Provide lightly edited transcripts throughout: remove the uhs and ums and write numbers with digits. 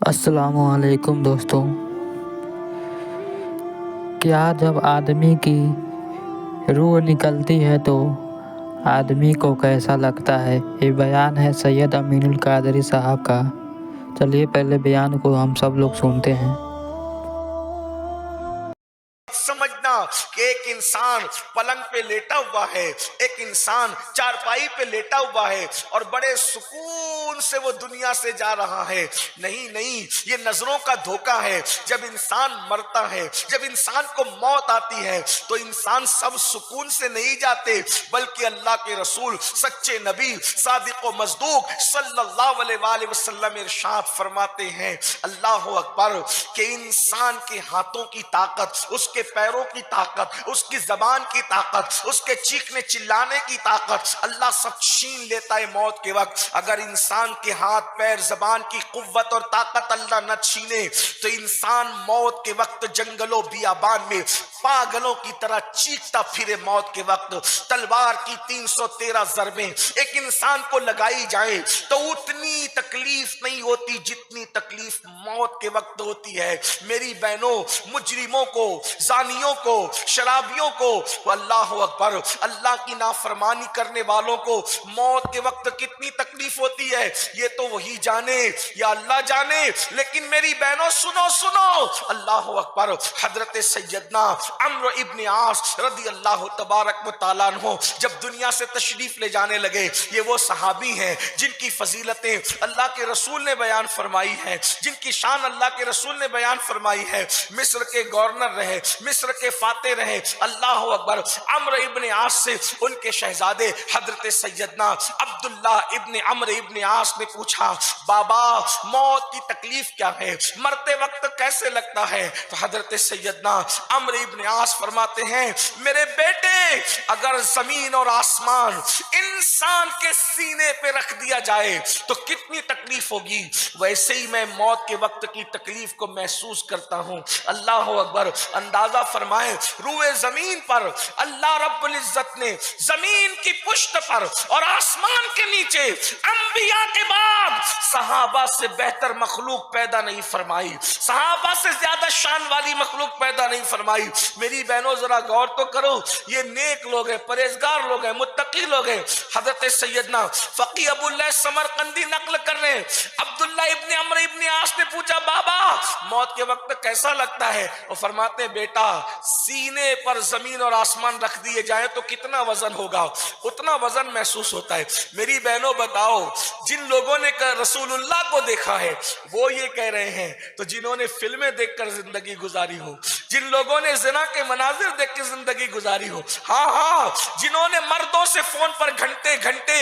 السلام علیکم دوستوں، کیا جب آدمی کی روح نکلتی ہے تو آدمی کو کیسا لگتا ہے؟ یہ بیان ہے سید امین القادری صاحب کا۔ چلیے پہلے بیان کو ہم سب لوگ سنتے ہیں۔ سمجھنا کہ ایک انسان پلنگ پہ لیٹا ہوا ہے، ایک انسان چارپائی پہ لیٹا ہوا ہے اور بڑے سکون سے وہ دنیا سے جا رہا ہے۔ نہیں، یہ نظروں کا دھوکہ ہے۔ جب انسان مرتا ہے، جب انسان کو موت آتی ہے تو انسان سب سکون سے نہیں جاتے، بلکہ اللہ کے رسول سچے نبی صادق و مصدوق صلی اللہ علیہ وآلہ وسلم ارشاد فرماتے ہیں، اللہ اکبر، کہ انسان کے ہاتھوں کی طاقت، اس کے پیروں کی طاقت، اس کی زبان کی طاقت، اس کے چیخنے چلانے کی طاقت اللہ سب چھین لیتا ہے موت کے وقت۔ اگر انسان کے ہاتھ پیر زبان کی قوت اور طاقت اللہ نہ چھینے تو انسان موت کے وقت جنگلوں بیابان میں پاگلوں کی طرح چیختا پھرے۔ موت کے وقت تلوار کی 313 ضربیں ایک انسان کو لگائی جائیں تو اتنی تکلیف نہیں ہوتی جتنی تکلیف موت کے وقت ہوتی ہے۔ میری بہنوں، مجرموں کو، زانیوں کو، شرابیوں کو، اللہ اکبر، اللہ کی نافرمانی کرنے والوں کو موت کے وقت کتنی تکلیف ہوتی ہے یہ تو وہی جانے یا اللہ جانے۔ لیکن میری بہنوں سنو، اللہ اکبر، حضرت سیدنا عمرو ابن عاص رضی اللہ تبارک و تعالیٰ عنہ جب دنیا سے تشریف لے جانے لگے، یہ وہ صحابی ہیں جن کی فضیلتیں اللہ کے رسول نے بیان فرمائی ہیں، جن کی شان اللہ کے رسول نے بیان فرمائی ہے۔ مصر کے گورنر رہے، مصر کے فاتح رہے، اللہ اکبر۔ عمرو ابن عاص سے ان کے شہزادے حضرت سیدنا عبداللہ ابن عمرو ابن عاص نے پوچھا، بابا موت کی تکلیف کیا ہے، مرتے وقت کیسے لگتا ہے؟ تو حضرت سیدنا عمرو ابن عاص فرماتے ہیں، میرے بیٹے، اگر زمین اور آسمان انسان کے سینے پہ رکھ دیا جائے تو کتنی تکلیف ہوگی، ویسے ہی میں موت کے وقت کی تکلیف کو محسوس کرتا ہوں۔ اللہ اکبر، اندازہ فرمائیں، روئے زمین پر اللہ رب العزت نے زمین کی پشت پر اور آسمان کے نیچے انبیاء کے بعد صحابہ سے بہتر مخلوق پیدا نہیں فرمائی، صحابہ سے زیادہ شان والی مخلوق پیدا نہیں فرمائی۔ میری بہنوں ذرا غور تو کرو، یہ نیک لوگ ہیں، پرہیزگار لوگ ہیں، متقی لوگ ہیں۔ حضرت سیدنا فقی ابو اللہ سمرقندی نقل کر رہے ہیں، عبداللہ ابن عمرو ابن عاص نے پوچھا، بابا موت کے وقت کیسا لگتا ہے؟ وہ فرماتے ہیں، بیٹا سینے پر زمین اور آسمان رکھ دیے جائیں تو کتنا وزن ہوگا، اتنا وزن محسوس ہوتا ہے۔ میری بہنوں بتاؤ، جن لوگوں نے رسول اللہ کو دیکھا ہے وہ یہ کہہ رہے ہیں، تو جنہوں نے فلمیں دیکھ کر زندگی گزاری ہو، جن لوگوں نے زنا کے مناظر دیکھ کے زندگی گزاری ہو، ہاں، جنہوں نے مردوں سے فون پر گھنٹے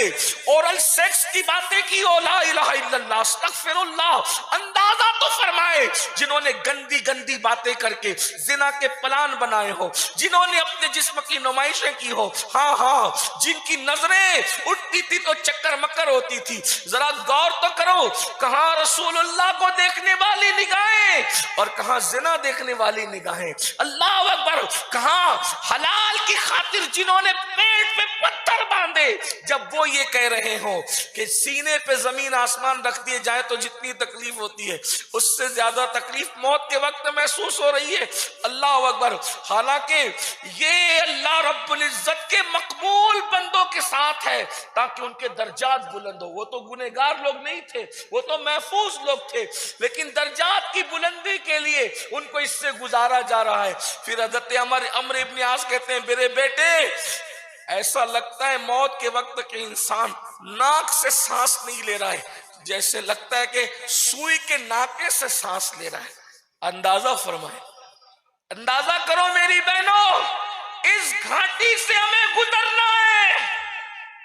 اورل سیکس کی باتیں کی ہو، لا الہ الا اللہ، استغفر اللہ، اندازہ تو فرمائے، جنہوں نے گندی باتیں کر کے زنا کے پلان بنائے ہو، جنہوں نے اپنے جسم کی نمائشیں کی ہو، ہاں، جن کی نظریں اٹھتی تھی تو چکر مکر ہوتی تھی۔ ذرا غور تو کرو، کہاں رسول اللہ کو دیکھنے والی نگاہیں اور کہاں زنا دیکھنے والی نگاہیں۔ اللہ اکبر، کہاں حلال کی خاطر جنہوں نے پیٹ پہ پتھر باندھے، جب وہ یہ کہہ رہے ہوں کہ سینے پہ زمین آسمان رکھ دیے جائے تو جتنی تکلیف ہوتی ہے اس سے زیادہ تکلیف موت کے وقت محسوس ہو رہی ہے۔ اللہ اکبر، حالانکہ یہ اللہ رب العزت کے مقبول بندوں کے ساتھ ہے تاکہ ان کے درجات بلند ہو۔ وہ تو گنہگار لوگ نہیں تھے، وہ تو محفوظ لوگ تھے، لیکن درجات کی بلندی کے لیے ان کو اس سے گزارا جا رہا ہے۔ پھر حضرت عمرو ابن عاص کہتے ہیں، میرے بیٹے، ایسا لگتا ہے موت کے وقت کہ انسان ناک سے سانس نہیں لے رہا ہے، جیسے لگتا ہے کہ سوئی کے ناکے سے سانس لے رہا ہے۔ اندازہ فرمائے، اندازہ کرو میری بہنوں، اس گھاٹی سے ہمیں گزرنا ہے۔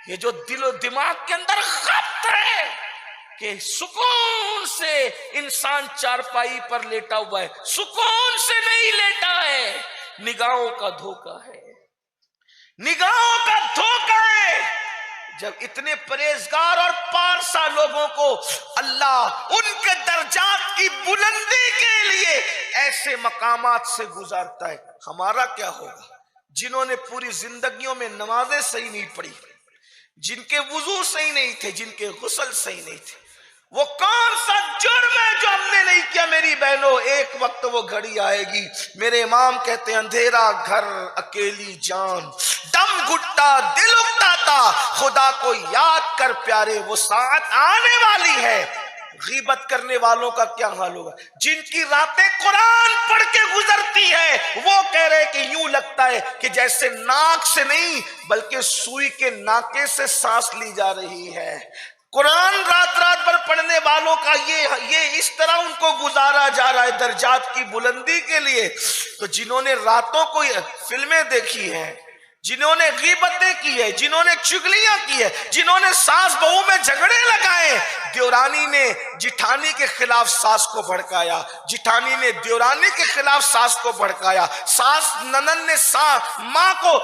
یہ جو دل و دماغ کے اندر خط ہے کہ سکون سے انسان چارپائی پر لیٹا ہوا ہے، سکون سے نہیں لیٹا ہے، نگاہوں کا دھوکہ ہے، نگاہوں کا دھوکہ ہے۔ جب اتنے پرہیزگار اور پارسا لوگوں کو اللہ ان کے درجات کی بلندی کے لیے ایسے مقامات سے گزارتا ہے، ہمارا کیا ہوگا؟ جنہوں نے پوری زندگیوں میں نمازیں صحیح نہیں پڑھی، جن کے وضو صحیح نہیں تھے، جن کے غسل صحیح نہیں تھے، وہ کون سا جرم ہے جو ہم نے نہیں ایک وقت وہ گھڑی آئے گی، میرے امام کہتے ہیں اندھیرا گھر اکیلی جان، دم گھٹتا دل اکتاتا، خدا کو یاد کر پیارے وہ ساعت آنے والی ہے۔ غیبت کرنے والوں کا کیا حال ہوگا؟ جن کی راتیں قرآن پڑھ کے گزرتی ہے، وہ کہہ رہے کہ یوں لگتا ہے کہ جیسے ناک سے نہیں بلکہ سوئی کے ناکے سے سانس لی جا رہی ہے۔ قرآن رات رات بھر پڑھنے والوں کا یہ اس طرح ان کو گزارا جا رہا ہے درجات کی بلندی کے لیے۔ تو جنہوں نے راتوں کو فلمیں دیکھی ہیں، جنہوں نے غیبتیں کی ہے، جنہوں نے چگلیاں کی ہے، جنہوں نے ساس بہو میں جھگڑے لگائے، دیورانی نے جٹھانی کے خلاف ساس کو بھڑکایا، جٹھانی نے دیورانی کے خلاف ساس کو بھڑکایا، ساس ننن نے ماں کو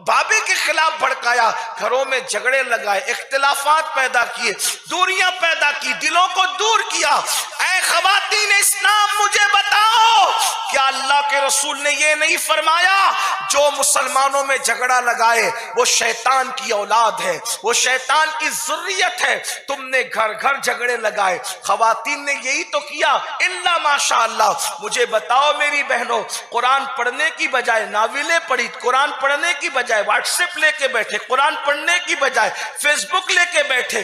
بھابی کے خلاف بھڑکایا، گھروں میں جھگڑے لگائے، اختلافات پیدا کیے، دوریاں پیدا کی، دلوں کو دور کیا۔ اے خواتین اسلام مجھے بتاؤ، کیا اللہ کے رسول نے یہ نہیں فرمایا جو مسلمانوں میں جھگڑا لگائے وہ شیطان کی اولاد ہے، وہ شیطان کی ذریت ہے؟ تم نے گھر گھر جھگڑے لگائے، خواتین نے یہی تو کیا الا ماشاء اللہ۔ مجھے بتاؤ میری بہنوں، قرآن پڑھنے کی بجائے ناولیں پڑھی، قرآن پڑھنے کی بجائے واٹس ایپ لے کے بیٹھے، قرآن پڑھنے کی بجائے فیس بک لے کے بیٹھے،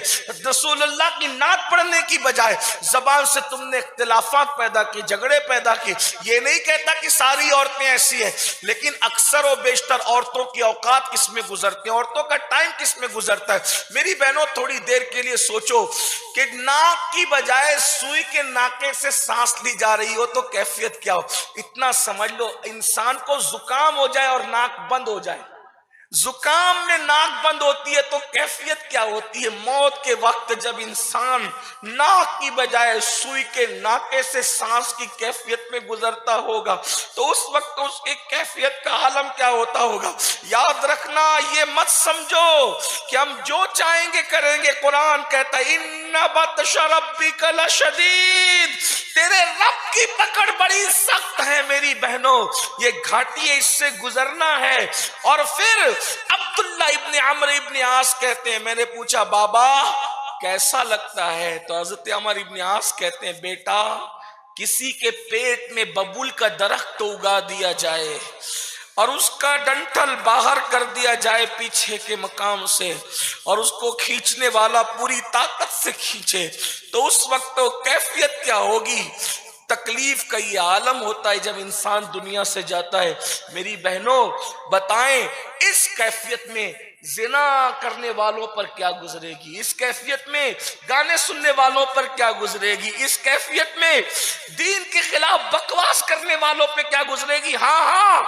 رسول اللہ کی نعت پڑھنے کی بجائے زبان سے تم نے اختلافات پیدا کی، جھگڑے پیدا کی۔ یہ نہیں کہتا کہ ساری عورتیں ایسی ہیں، لیکن اکثر و بیشتر عورتوں کی اوقات کس میں گزرتے ہیں، عورتوں کا ٹائم کس میں گزرتا ہے؟ میری بہنوں تھوڑی دیر کے لیے سوچو کہ ناک کی بجائے سوئی کے ناکے سے سانس لی جا رہی ہو تو کیفیت کیا ہو؟ اتنا سمجھ لو، انسان کو زکام ہو جائے اور ناک بند ہو جائے، زکام میں ناک بند ہوتی ہے تو کیفیت کیا ہوتی ہے؟ موت کے وقت جب انسان ناک کی بجائے سوئی کے ناکے سے سانس کی کیفیت میں گزرتا ہوگا تو اس وقت اس کی کیفیت کا عالم کیا ہوتا ہوگا؟ یاد رکھنا، یہ مت سمجھو کہ ہم جو چاہیں گے کریں گے۔ قرآن کہتا ہے ان بطش ربک لشدید، تیرے رب کی پکڑ بڑی سخت ہے میری بہنوں، یہ گھاٹی ہے، اس سے گزرنا ہے۔ اور پھر عبداللہ ابن عمرو ابن عاص کہتے ہیں، میں نے پوچھا بابا کیسا لگتا ہے؟ تو حضرت عمرو ابن عاص کہتے ہیں بیٹا کسی کے پیٹ میں ببول کا درخت تو اگا دیا جائے اور اس کا ڈنٹل باہر کر دیا جائے پیچھے کے مقام سے اور اس کو کھینچنے والا پوری طاقت سے کھینچے تو اس وقت تو کیفیت کیا ہوگی؟ تکلیف کا یہ عالم ہوتا ہے جب انسان دنیا سے جاتا ہے۔ میری بہنوں بتائیں اس کیفیت میں زنا کرنے والوں پر کیا گزرے گی؟ اس کیفیت میں گانے سننے والوں پر کیا گزرے گی؟ اس کیفیت میں دین کے خلاف بکواس کرنے والوں پہ کیا گزرے گی؟ ہاں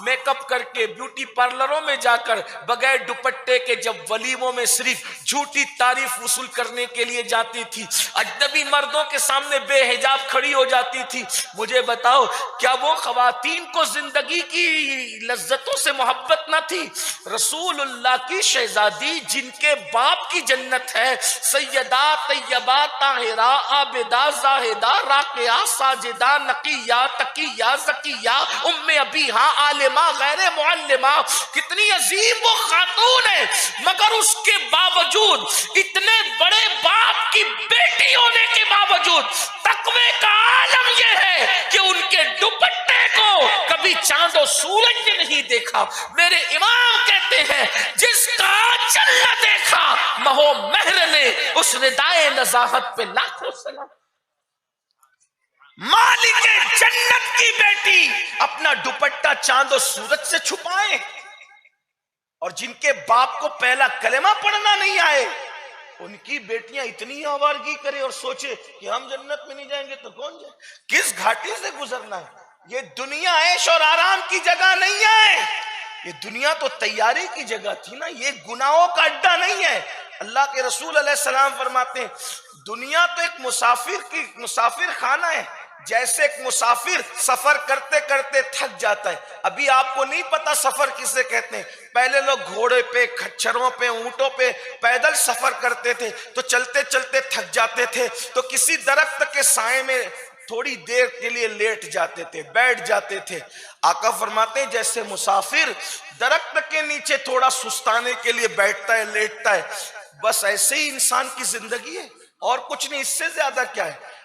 میک اپ کر کے بیوٹی پارلروں میں جا کر بغیر دوپٹے کے جب ولیموں میں صرف جھوٹی تعریف وصول کرنے کے لیے جاتی تھی، اجنبی مردوں کے سامنے بے حجاب کھڑی ہو جاتی تھی، مجھے بتاؤ کیا وہ خواتین کو زندگی کی لذتوں سے محبت نہ تھی؟ رسول اللہ کی شہزادی جن کے باپ کی جنت ہے، سیدہ طیبہ طاہرہ عابدہ زاہدہ راقیہ ساجدہ نقیہ تقیہ زکیہ ام ابیہا عالمہ غیر معلمہ، کتنی عظیم وہ خاتون ہے، مگر اس کے باوجود اتنے بڑے باپ کی بیٹی ہونے کے باوجود تقوی کا عالم یہ ہے کہ ان کے دوپٹے کو کبھی چاند و سورج نے نہیں دیکھا۔ میرے امام کہتے ہیں جس کا آنچل نہ دیکھا مہو مہر نے اس ردائے نزاہت پہ لاکھوں سلام۔ مالک جنت کی بیٹی اپنا دوپٹہ چاند و سورج سے چھپائے اور جن کے باپ کو پہلا کلمہ پڑھنا نہیں آئے ان کی بیٹیاں اتنی آوارگی کرے اور سوچے کہ ہم جنت میں نہیں جائیں گے تو کون جائے؟ کس گھاٹی سے گزرنا ہے؟ یہ دنیا عیش اور آرام کی جگہ نہیں ہے، یہ دنیا تو تیاری کی جگہ تھی نا، یہ گناہوں کا اڈا نہیں ہے۔ اللہ کے رسول علیہ السلام فرماتے ہیں دنیا تو ایک مسافر خانہ ہے، جیسے ایک مسافر سفر کرتے کرتے تھک جاتا ہے۔ ابھی آپ کو نہیں پتا سفر کسے کہتے ہیں، پہلے لوگ گھوڑے پہ کھچروں پہ اونٹوں پہ پیدل سفر کرتے تھے تو چلتے چلتے تھک جاتے تھے تو کسی درخت کے سائے میں تھوڑی دیر کے لیے لیٹ جاتے تھے، بیٹھ جاتے تھے۔ آقا فرماتے ہیں جیسے مسافر درخت کے نیچے تھوڑا سستانے کے لیے بیٹھتا ہے لیٹتا ہے، بس ایسے ہی انسان کی زندگی ہے اور کچھ نہیں، اس سے زیادہ کیا ہے؟